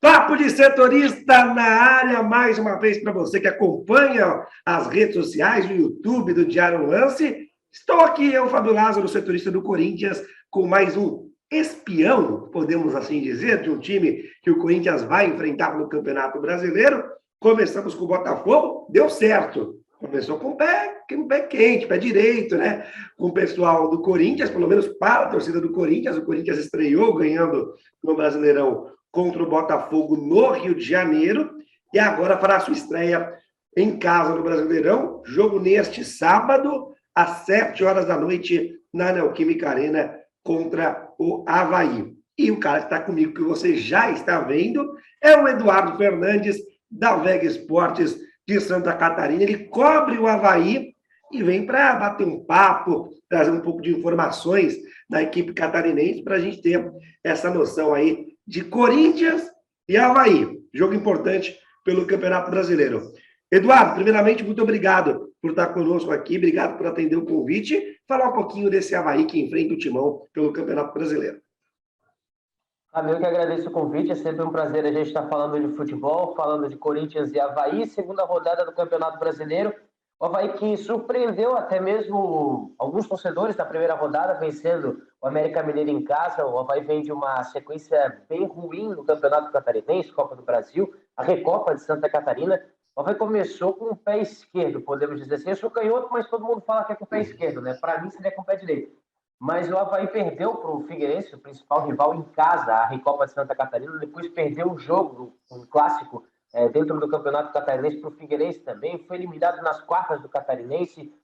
Papo de setorista na área, mais uma vez para você que acompanha as redes sociais, o YouTube do Diário Lance. Estou aqui, eu, Fábio Lázaro, setorista do Corinthians, com mais um espião, podemos assim dizer, de um time que o Corinthians vai enfrentar no Campeonato Brasileiro. Começamos com o Botafogo, deu certo. Começou com o pé quente, pé direito, né? Com o pessoal do Corinthians, pelo menos para a torcida do Corinthians. O Corinthians estreou ganhando no Brasileirão contra o Botafogo no Rio de Janeiro e agora fará sua estreia em casa no Brasileirão, jogo neste sábado, às 7 horas da noite, na Neoquímica Arena, contra o Avaí. E o cara que está comigo, que você já está vendo, é o Eduardo Fernandes, da Vega Esportes de Santa Catarina. Ele cobre o Avaí e vem para bater um papo, trazer um pouco de informações da equipe catarinense para a gente ter essa noção aí de Corinthians e Avaí. Jogo importante pelo Campeonato Brasileiro. Eduardo, primeiramente, muito obrigado por estar conosco aqui, obrigado por atender o convite, falar um pouquinho desse Avaí que enfrenta o Timão pelo Campeonato Brasileiro. Eu que agradeço o convite, é sempre um prazer a gente estar falando de futebol, falando de Corinthians e Avaí, segunda rodada do Campeonato Brasileiro. O Avaí que surpreendeu até mesmo alguns torcedores na primeira rodada, vencendo o América Mineiro em casa. O Avaí vem de uma sequência bem ruim no Campeonato Catarinense, Copa do Brasil, a Recopa de Santa Catarina. O Avaí começou com o pé esquerdo, podemos dizer assim. Eu sou canhoto, mas todo mundo fala que é com o pé esquerdo, né? Para mim seria com o pé direito. Mas o Avaí perdeu para o Figueirense, o principal rival, em casa, a Recopa de Santa Catarina. Depois perdeu o jogo, um clássico, dentro do Campeonato Catarinense, para o Figueirense também. Foi eliminado nas quartas do Catarinense,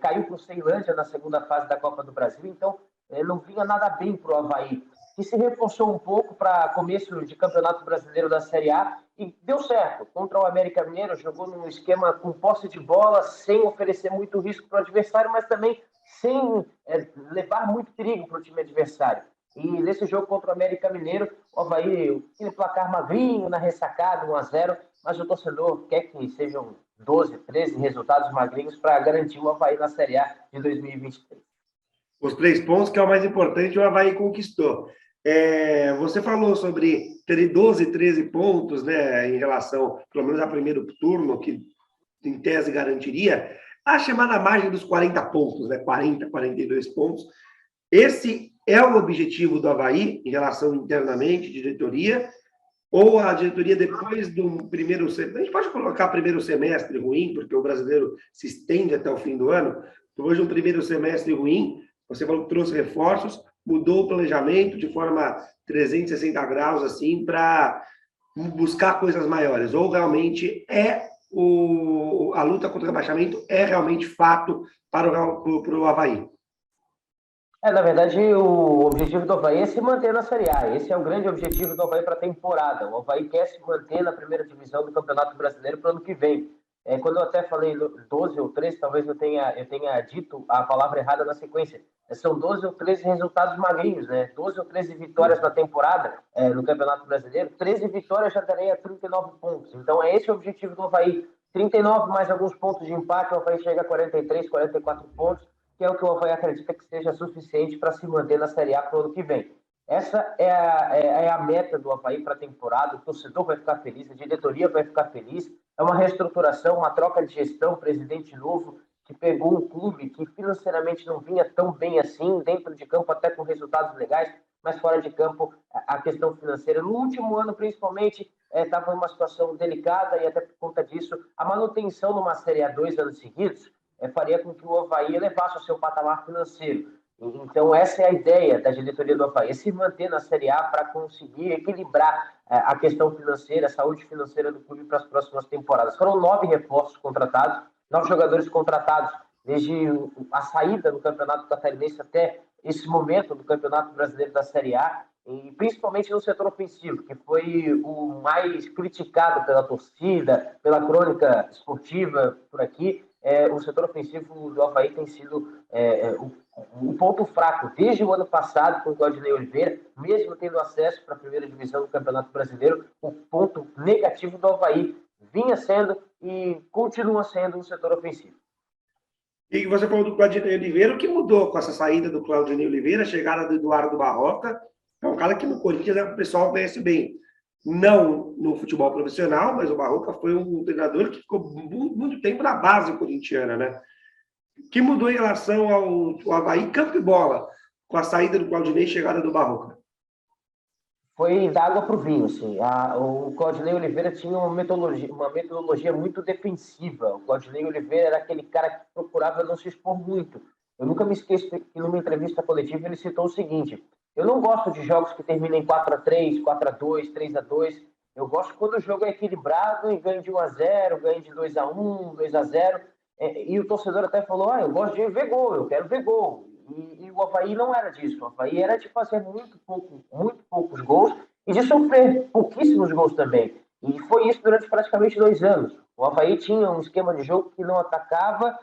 caiu para o Ceilândia na segunda fase da Copa do Brasil. Então, não vinha nada bem para o Avaí, que se reforçou um pouco para começo de Campeonato Brasileiro da Série A e deu certo. Contra o América Mineiro, jogou num esquema com posse de bola, sem oferecer muito risco para o adversário, mas também sem levar muito perigo para o time adversário. E nesse jogo contra o América Mineiro, o Avaí, aquele placar magrinho na ressacada, 1-0, mas o torcedor quer que sejam 12, 13 resultados magrinhos para garantir o Avaí na Série A de 2023. Os 3 pontos, que é o mais importante, o Avaí conquistou. Você falou sobre ter 12, 13 pontos, né, em relação, pelo menos, ao primeiro turno, que em tese garantiria a chamada margem dos 40 pontos, né, 40, 42 pontos. Esse é o objetivo do Avaí em relação internamente, diretoria, ou a diretoria depois do primeiro semestre, a gente pode colocar primeiro semestre ruim, porque o brasileiro se estende até o fim do ano, depois de um primeiro semestre ruim, você falou que trouxe reforços, mudou o planejamento de forma 360 graus, assim, para buscar coisas maiores, ou realmente a luta contra o rebaixamento é realmente fato para o Avaí? Na verdade, o objetivo do Avaí é se manter na Série A. Esse é o grande objetivo do Avaí para a temporada. O Avaí quer se manter na primeira divisão do Campeonato Brasileiro para o ano que vem. Quando eu até falei 12 ou 13, talvez eu tenha dito a palavra errada na sequência. São 12 ou 13 resultados magrinhos, né? 12 ou 13 vitórias na temporada no Campeonato Brasileiro. 13 vitórias já daria 39 pontos. Então, é esse o objetivo do Avaí. 39 mais alguns pontos de empate, o Avaí chega a 43, 44 pontos, que é o que o Avaí acredita que seja suficiente para se manter na Série A para o ano que vem. Essa é a meta do Avaí para a temporada. O torcedor vai ficar feliz, a diretoria vai ficar feliz. É uma reestruturação, uma troca de gestão, presidente novo, que pegou um clube que financeiramente não vinha tão bem assim, dentro de campo até com resultados legais, mas fora de campo a questão financeira. No último ano, principalmente, estava em uma situação delicada e até por conta disso, a manutenção numa Série A 2 anos seguidos faria com que o Avaí elevasse o seu patamar financeiro. Então, essa é a ideia da diretoria do Avaí, se manter na Série A para conseguir equilibrar a questão financeira, a saúde financeira do clube para as próximas temporadas. Foram 9 reforços contratados, 9 jogadores contratados desde a saída do Campeonato Catarinense até esse momento do Campeonato Brasileiro da Série A, e principalmente no setor ofensivo, que foi o mais criticado pela torcida, pela crônica esportiva por aqui. O setor ofensivo do Avaí tem sido o ponto fraco desde o ano passado com o Claudinei Oliveira, mesmo tendo acesso para a primeira divisão do Campeonato Brasileiro. O ponto negativo do Avaí vinha sendo e continua sendo o setor ofensivo. E você falou do Claudinei Oliveira, o que mudou com essa saída do Claudinei Oliveira, a chegada do Eduardo Barroca? É um cara que no Corinthians o pessoal conhece bem. não no futebol profissional, mas o Barroca foi um treinador que ficou muito tempo na base corintiana, né? O que mudou em relação ao Avaí campo e bola, com a saída do Claudinei e chegada do Barroca? Foi da água para o vinho, assim. O Claudinei Oliveira tinha uma metodologia muito defensiva. O Claudinei Oliveira era aquele cara que procurava não se expor muito. Eu nunca me esqueço que numa entrevista coletiva ele citou o seguinte: eu não gosto de jogos que terminam em 4-3, 4-2, 3-2. Eu gosto quando o jogo é equilibrado e ganha de 1-0, ganha de 2-1, 2-0. E o torcedor até falou: eu gosto de ver gol, eu quero ver gol. E o Avaí não era disso. O Avaí era de fazer muito poucos gols e de sofrer pouquíssimos gols também. E foi isso durante praticamente 2 anos. O Avaí tinha um esquema de jogo que não atacava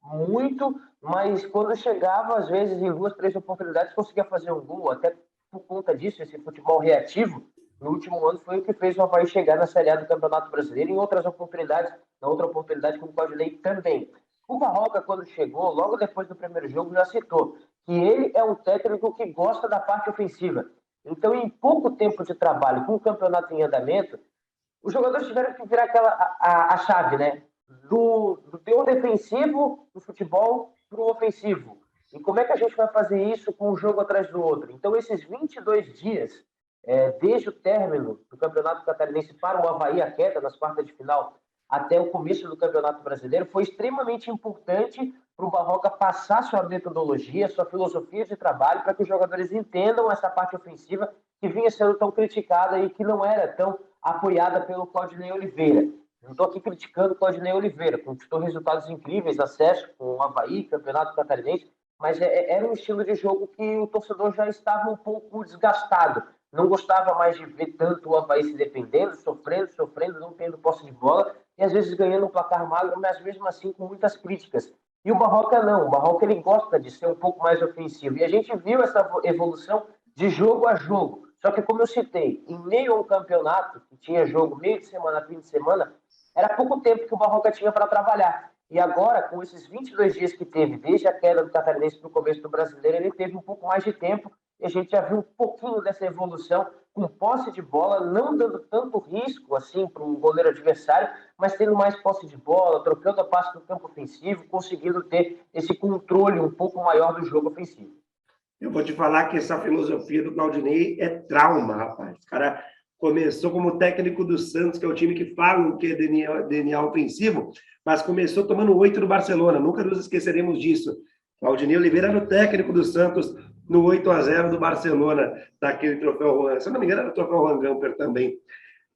muito, mas quando chegava, às vezes, em 2, 3 oportunidades, conseguia fazer um gol. Até por conta disso, esse futebol reativo, no último ano, foi o que fez o Avaí chegar na Série A do Campeonato Brasileiro. Em outras oportunidades, na outra oportunidade, como o Claudinei também. O Barroca, quando chegou, logo depois do primeiro jogo, já citou que ele é um técnico que gosta da parte ofensiva. Então, em pouco tempo de trabalho, com o campeonato em andamento, os jogadores tiveram que virar a chave, né? Do teor defensivo do futebol para o ofensivo. E como é que a gente vai fazer isso com um jogo atrás do outro? Então, esses 22 dias, desde o término do Campeonato Catarinense para o Avaí, a queda nas quartas de final, até o começo do Campeonato Brasileiro, foi extremamente importante para o Barroca passar sua metodologia, sua filosofia de trabalho, para que os jogadores entendam essa parte ofensiva que vinha sendo tão criticada e que não era tão apoiada pelo Claudinei Oliveira. Não estou aqui criticando o Claudinei Oliveira, conquistou resultados incríveis, acesso com o Avaí, Campeonato Catarinense, mas era um estilo de jogo que o torcedor já estava um pouco desgastado. Não gostava mais de ver tanto o Avaí se defendendo, sofrendo, não tendo posse de bola, e às vezes ganhando um placar magro, mas mesmo assim com muitas críticas. E o Barroca não, o Barroca ele gosta de ser um pouco mais ofensivo. E a gente viu essa evolução de jogo a jogo. Só que, como eu citei, em meio a um campeonato, que tinha jogo meio de semana, fim de semana, era pouco tempo que o Barroca tinha para trabalhar. E agora, com esses 22 dias que teve, desde a queda do Catarinense para o começo do Brasileiro, ele teve um pouco mais de tempo e a gente já viu um pouquinho dessa evolução com posse de bola, não dando tanto risco assim para o goleiro adversário, mas tendo mais posse de bola, trocando a passe no campo ofensivo, conseguindo ter esse controle um pouco maior do jogo ofensivo. Eu vou te falar que essa filosofia do Claudinei é trauma, rapaz. O cara começou como técnico do Santos, que é o time que falam que é DNA ofensivo, mas começou tomando 8 no Barcelona. Nunca nos esqueceremos disso. Claudinei Oliveira era o técnico do Santos no 8-0 do Barcelona, daquele troféu. Se eu não me engano, era o troféu Juan Gamper também,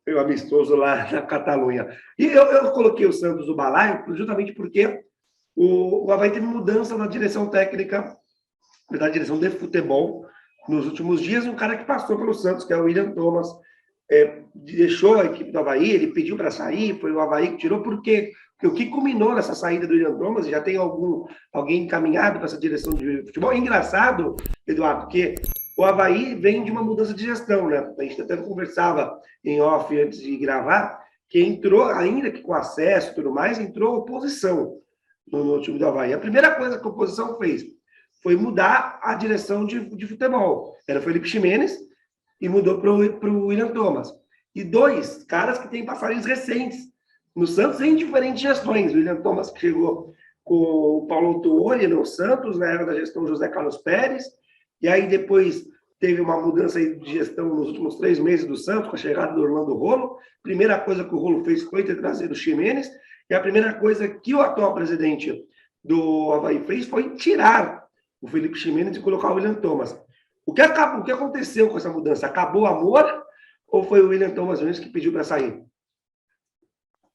foi o amistoso lá na Catalunha. E eu coloquei o Santos no balaio justamente porque o Avaí teve mudança na direção técnica, da direção de futebol nos últimos dias. Um cara que passou pelo Santos, que é o William Thomas, deixou a equipe do Avaí, ele pediu para sair, foi o Avaí que tirou, porque o que culminou nessa saída do William Thomas, já tem alguém encaminhado para essa direção de futebol. É engraçado, Eduardo, porque o Avaí vem de uma mudança de gestão, né? A gente até conversava em off antes de gravar, que entrou, ainda que com acesso e tudo mais, entrou oposição no time do Avaí. A primeira coisa que a oposição fez foi mudar a direção de futebol. Era o Felipe Ximenes e mudou para o William Thomas. E dois caras que têm passagens recentes no Santos em diferentes gestões. O William Thomas que chegou com o Paulo Tuori no Santos, na era da gestão José Carlos Pérez, e aí depois teve uma mudança de gestão nos últimos 3 meses do Santos, com a chegada do Orlando Rolo. Primeira coisa que o Rolo fez foi ter trazido o Ximenes, e a primeira coisa que o atual presidente do Avaí fez foi tirar o Felipe Ximenes e colocar o William Thomas. O que aconteceu com essa mudança? Acabou o amor ou foi o William Thomas mesmo que pediu para sair?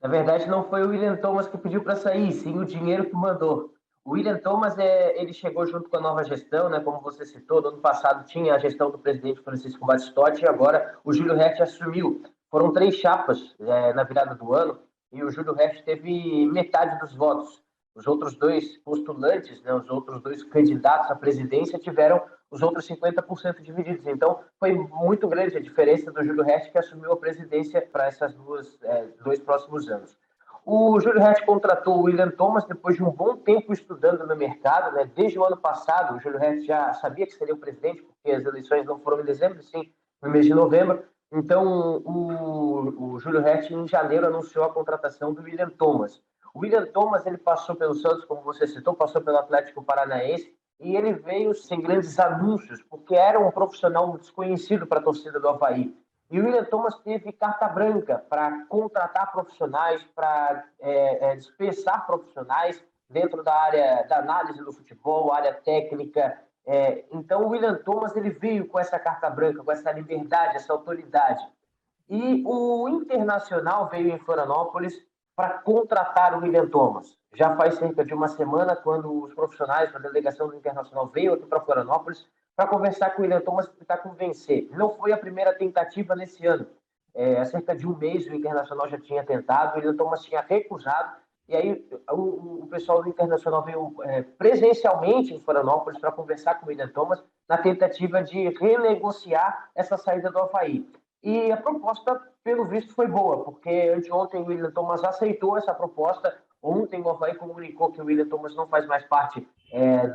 Na verdade, não foi o William Thomas que pediu para sair, sim o dinheiro que mandou. O William Thomas, ele chegou junto com a nova gestão, né? Como você citou, no ano passado tinha a gestão do presidente Francisco Batistotti e agora o Júlio Resch assumiu. Foram 3 chapas na virada do ano e o Júlio Resch teve metade dos votos. Os outros 2 postulantes, né, os outros 2 candidatos à presidência tiveram os outros 50% divididos. Então, foi muito grande a diferença do Júlio Resch, que assumiu a presidência para essas 2 próximos anos. O Júlio Resch contratou o William Thomas depois de um bom tempo estudando no mercado, né? Desde o ano passado, o Júlio Resch já sabia que seria o presidente, porque as eleições não foram em dezembro, sim no mês de novembro. Então, o Júlio Hertz, em janeiro, anunciou a contratação do William Thomas. O William Thomas, ele passou pelo Santos, como você citou, passou pelo Atlético Paranaense, e ele veio sem grandes anúncios, porque era um profissional desconhecido para a torcida do Avaí. E o William Thomas teve carta branca para contratar profissionais, para dispensar profissionais dentro da área da análise do futebol, área técnica. Então, o William Thomas ele veio com essa carta branca, com essa liberdade, essa autoridade. E o Internacional veio em Florianópolis para contratar o William Thomas. Já faz cerca de uma semana, quando os profissionais da delegação do Internacional veio aqui para Florianópolis para conversar com o William Thomas e tentar convencer. Não foi a primeira tentativa nesse ano. Há cerca de um mês o Internacional já tinha tentado, o William Thomas tinha recusado, e aí o pessoal do Internacional veio presencialmente em Florianópolis para conversar com o William Thomas na tentativa de renegociar essa saída do Avaí. E a proposta, pelo visto, foi boa, porque anteontem o William Thomas aceitou essa proposta. Ontem o Avaí comunicou que o William Thomas não faz mais parte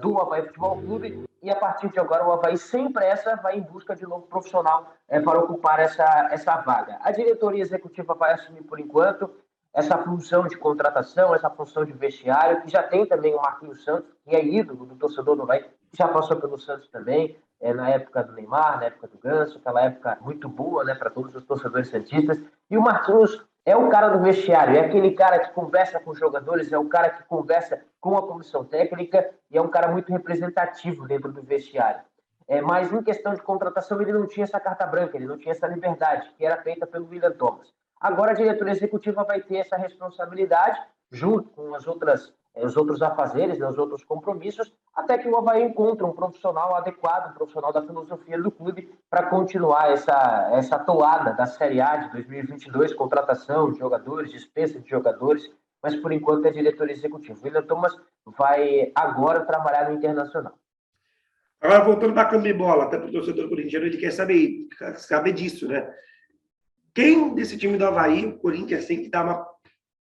do Avaí Futebol Clube, e a partir de agora o Avaí, sem pressa, vai em busca de novo profissional para ocupar essa vaga. A diretoria executiva vai assumir, por enquanto, essa função de contratação, essa função de vestiário, que já tem também o Marquinhos Santos, que é ídolo do torcedor do Avaí, que já passou pelo Santos também, na época do Neymar, na época do Ganso, aquela época muito boa, né, para todos os torcedores santistas. E o Marquinhos é o cara do vestiário, é aquele cara que conversa com os jogadores, é o cara que conversa com a comissão técnica e é um cara muito representativo dentro do vestiário. Mas em questão de contratação, ele não tinha essa carta branca, ele não tinha essa liberdade, que era feita pelo William Thomas. Agora a diretoria executiva vai ter essa responsabilidade, junto com os outros afazeres, né, os outros compromissos, até que o Avaí encontre um profissional adequado, um profissional da filosofia do clube, para continuar essa toada da Série A de 2022, contratação de jogadores, dispensa de jogadores, mas por enquanto é diretoria executiva. O William Thomas vai agora trabalhar no Internacional. Agora, voltando para a câmbio de bola, até para o torcedor corintiano, ele quer saber disso, né? Quem desse time do Avaí, o Corinthians tem que dar uma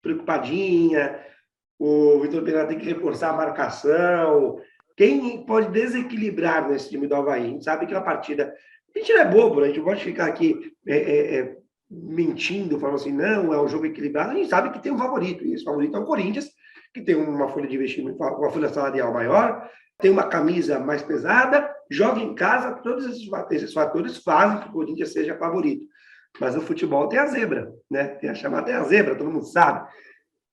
preocupadinha, o Vitor Pereira tem que reforçar a marcação. Quem pode desequilibrar nesse time do Avaí? A gente sabe que na partida... A gente não é bobo, né? A gente não pode ficar aqui mentindo, falando assim, não, é um jogo equilibrado. A gente sabe que tem um favorito, e esse favorito é o Corinthians, que tem uma folha de investimento, uma folha salarial maior, tem uma camisa mais pesada, joga em casa, todos esses fatores fazem que o Corinthians seja favorito. Mas o futebol tem a zebra, né? Tem a chamada tem a zebra, todo mundo sabe.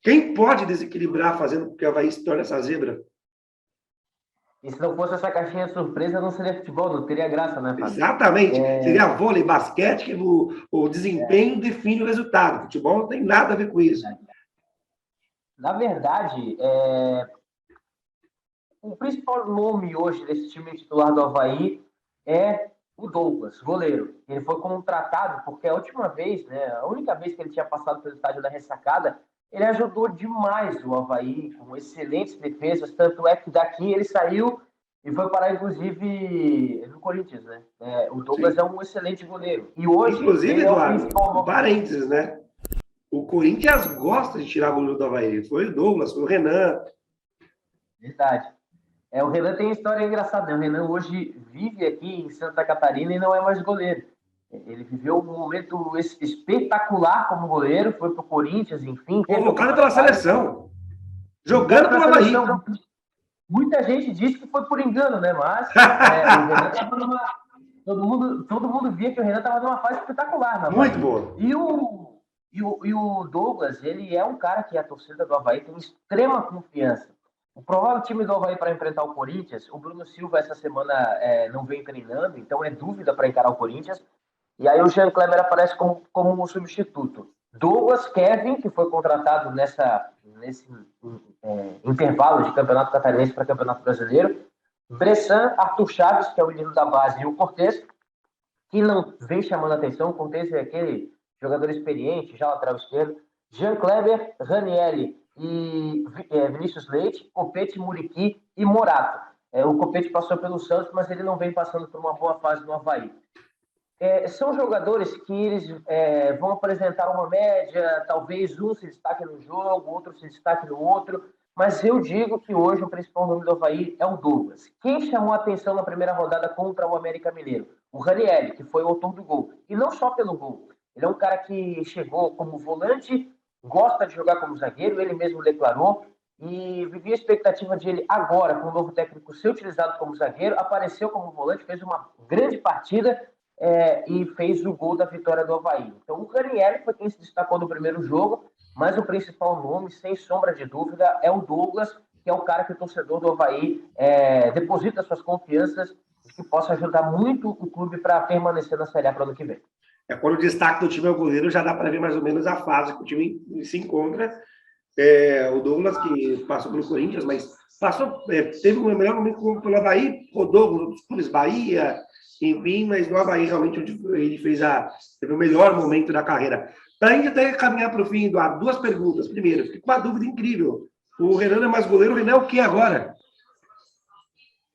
Quem pode desequilibrar fazendo com que o Avaí se torne essa zebra? E se não fosse essa caixinha de surpresa, não seria futebol, não teria graça, né, Fábio? Exatamente. Seria vôlei, basquete, que o desempenho define o resultado. Futebol não tem nada a ver com isso. Na verdade, o principal nome hoje desse time titular do Avaí é o Douglas, goleiro. Ele foi contratado porque a última vez, né, a única vez que ele tinha passado pelo estádio da Ressacada, ele ajudou demais o Avaí, com excelentes defesas, tanto é que daqui ele saiu e foi parar, inclusive, no Corinthians, né? O Douglas é um excelente goleiro. E hoje, inclusive, ele Eduardo, é o principal nome. Parênteses, né? O Corinthians gosta de tirar o goleiro do Avaí. Foi o Douglas, foi o Renan. Verdade. O Renan tem uma história engraçada, né? O Renan hoje vive aqui em Santa Catarina e não é mais goleiro. Ele viveu um momento espetacular como goleiro, foi para o Corinthians, enfim. Convocado pela seleção. Jogando pelo Avaí. Muita gente disse que foi por engano, né? Mas o Renan estava todo mundo via que o Renan estava numa fase espetacular. Muito boa. E o Douglas, ele é um cara que a torcida do Avaí tem extrema confiança. O provável time do Avaí para enfrentar o Corinthians, o Bruno Silva essa semana não vem treinando, então é dúvida para encarar o Corinthians. E aí o Jean Kleber aparece como um substituto. Douglas, Kevin, que foi contratado nesse intervalo de Campeonato Catarinense para Campeonato Brasileiro. Bressan, Arthur Chaves, que é o menino da base, e o Cortez, que não vem chamando a atenção. O Cortez é aquele jogador experiente, já lateral esquerdo. Jean Kleber, Ranieri e Vinícius Leite, Copete, Muriqui e Morato. O Copete passou pelo Santos, mas ele não vem passando por uma boa fase no Avaí. São jogadores que eles vão apresentar uma média, talvez um se destaque no jogo, outro se destaque no outro, mas eu digo que hoje o principal nome do Avaí é o Douglas. Quem chamou a atenção na primeira rodada contra o América Mineiro? o Ranieri, que foi o autor do gol. E não só pelo gol. Ele é um cara que chegou como volante, gosta de jogar como zagueiro, ele mesmo declarou, e vivia a expectativa de ele agora, com o novo técnico, ser utilizado como zagueiro, apareceu como volante, fez uma grande partida e fez o gol da vitória do Avaí. Então o Ranieri foi quem se destacou no primeiro jogo, mas o principal nome, sem sombra de dúvida, é o Douglas, que é o cara que o torcedor do Avaí deposita suas confianças de que possa ajudar muito o clube para permanecer na Série A para o ano que vem. Quando o destaque do time é o goleiro, já dá para ver mais ou menos a fase que o time se encontra. O Douglas, que passou pelo Corinthians, mas teve um melhor momento pelo Avaí, rodou os outros clubes, Bahia, enfim, mas no Avaí realmente ele teve o melhor momento da carreira. Para a gente até caminhar para o fim, Eduardo, duas perguntas. Primeiro, fiquei com uma dúvida incrível. O Renan é mais goleiro, o Renan é o que agora?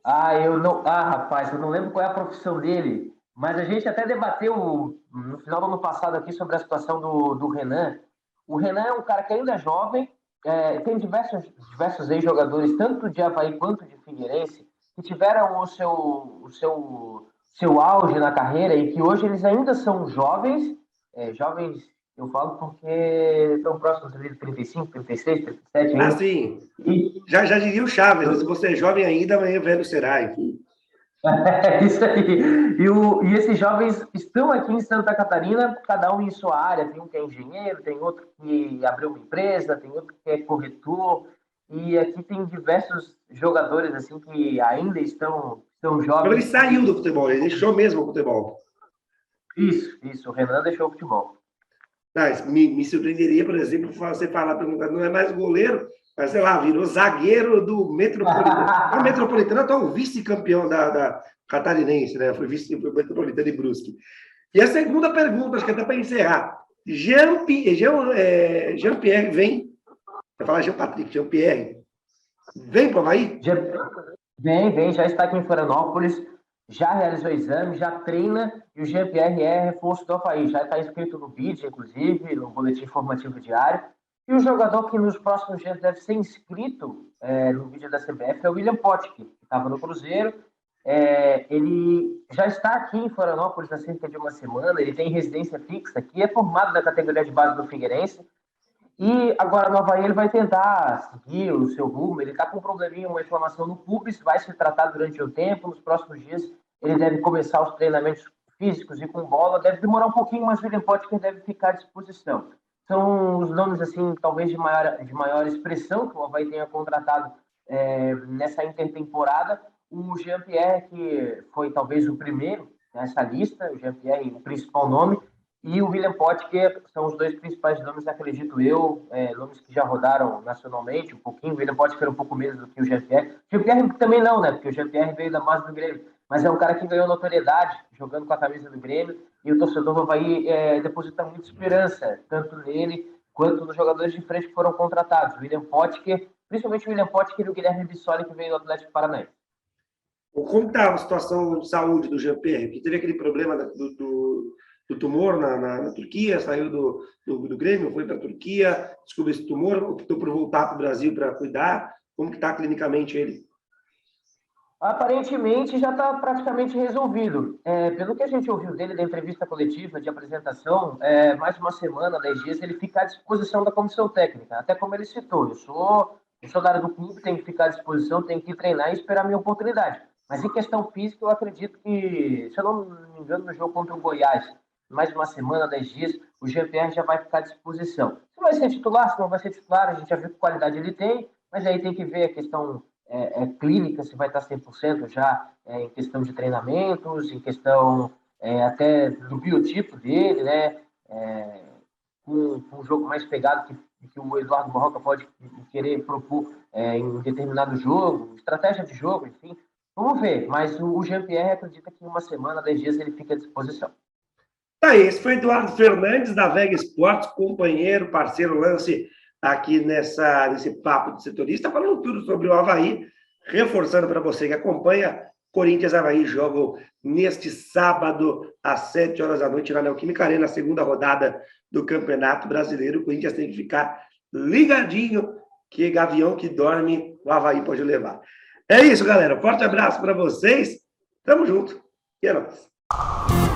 Rapaz, eu não lembro qual é a profissão dele, mas a gente até debateu no final do ano passado aqui sobre a situação do Renan. O Renan é um cara que ainda é jovem, tem diversos ex-jogadores, tanto de Avaí quanto de Figueirense, que tiveram seu auge na carreira e que hoje eles ainda são jovens, jovens, eu falo porque estão próximos de 35, 36, 37 ainda. Sim. E, Já diria o Chaves, né? Se você é jovem ainda, amanhã velho será, enfim. É isso aí. E esses jovens estão aqui em Santa Catarina, cada um em sua área. Tem um que é engenheiro, tem outro que abriu uma empresa, tem outro que é corretor. E aqui tem diversos jogadores assim que ainda estão Então ele jovens. saiu do futebol, ele deixou mesmo o futebol. Isso. O Renan deixou o futebol. Me surpreenderia, por exemplo, você falar, perguntar, não é mais goleiro, mas sei lá, virou zagueiro do Metropolitano. O Metropolitano é atual vice-campeão da Catarinense, né? Foi vice-metropolitano e Brusque. E a segunda pergunta, acho que até para encerrar. Jean-Pierre vem, para falar Jean-Patrick, Jean-Pierre, vem para o Avaí? Vem, já está aqui em Florianópolis, já realizou exame, já treina, e o Jean-Pierre é reforço do Avaí, já está inscrito no BID, inclusive, no boletim informativo diário. E o jogador que nos próximos dias deve ser inscrito no vídeo da CBF é o William Potker, que estava no Cruzeiro. Ele já está aqui em Florianópolis há cerca de uma semana, ele tem residência fixa aqui, é formado da categoria de base do Figueirense, e agora no Avaí ele vai tentar seguir o seu rumo. Ele está com um probleminha, uma inflamação no pubis, vai se tratar durante o tempo. Nos próximos dias ele deve começar os treinamentos físicos e com bola. Deve demorar um pouquinho, mas o William Potker deve ficar à disposição. São os nomes, assim, talvez de maior expressão que o Avaí tenha contratado nessa intertemporada. O Jean-Pierre, que foi talvez o primeiro nessa lista, o Jean-Pierre, o principal nome, e o William Potker são os dois principais nomes, acredito eu, nomes que já rodaram nacionalmente um pouquinho. O William Potker um pouco menos do que o Jean-Pierre. O Jean-Pierre também não, né? Porque o Jean-Pierre veio da base do Grêmio. Mas é um cara que ganhou notoriedade jogando com a camisa do Grêmio. E o torcedor do Avaí deposita muita esperança, tanto nele quanto nos jogadores de frente que foram contratados. O William Potker, principalmente o William Potker e o Guilherme Bissoli, que veio do Atlético Paranaense. Como está a situação de saúde do Jean-Pierre? Que teve aquele problema do tumor na Turquia, saiu do Grêmio, foi para a Turquia, descobriu esse tumor, optou por voltar para o Brasil para cuidar. Como que está clinicamente ele? Aparentemente já está praticamente resolvido. Pelo que a gente ouviu dele da entrevista coletiva de apresentação, mais uma semana, 10 dias, ele fica à disposição da comissão técnica. Até como ele citou, eu sou da área do clube, tenho que ficar à disposição, tenho que treinar e esperar a minha oportunidade. Mas em questão física, eu acredito que, se eu não me engano, no jogo contra o Goiás, mais uma semana, 10 dias, o Jean-Pierre já vai ficar à disposição. Se vai ser titular, se não vai ser titular, a gente já viu que qualidade ele tem, mas aí tem que ver a questão clínica, se vai estar 100% já em questão de treinamentos, em questão até do biotipo dele, né? Com um jogo mais pegado que o Eduardo Barroca pode querer propor em determinado jogo, estratégia de jogo, enfim. Vamos ver, mas o Jean-Pierre acredita que em uma semana, 10 dias, ele fica à disposição. Tá, esse foi Eduardo Fernandes, da Vega Esportes, companheiro, parceiro lance aqui nesse papo de setorista, falando tudo sobre o Avaí, reforçando para você que acompanha, Corinthians e Avaí jogam neste sábado, às 7 horas da noite, na Neoquímica Arena, segunda rodada do Campeonato Brasileiro. O Corinthians tem que ficar ligadinho, que gavião que dorme, o Avaí pode levar. É isso, galera. Forte abraço para vocês. Tamo junto. E é nóis. Tchau.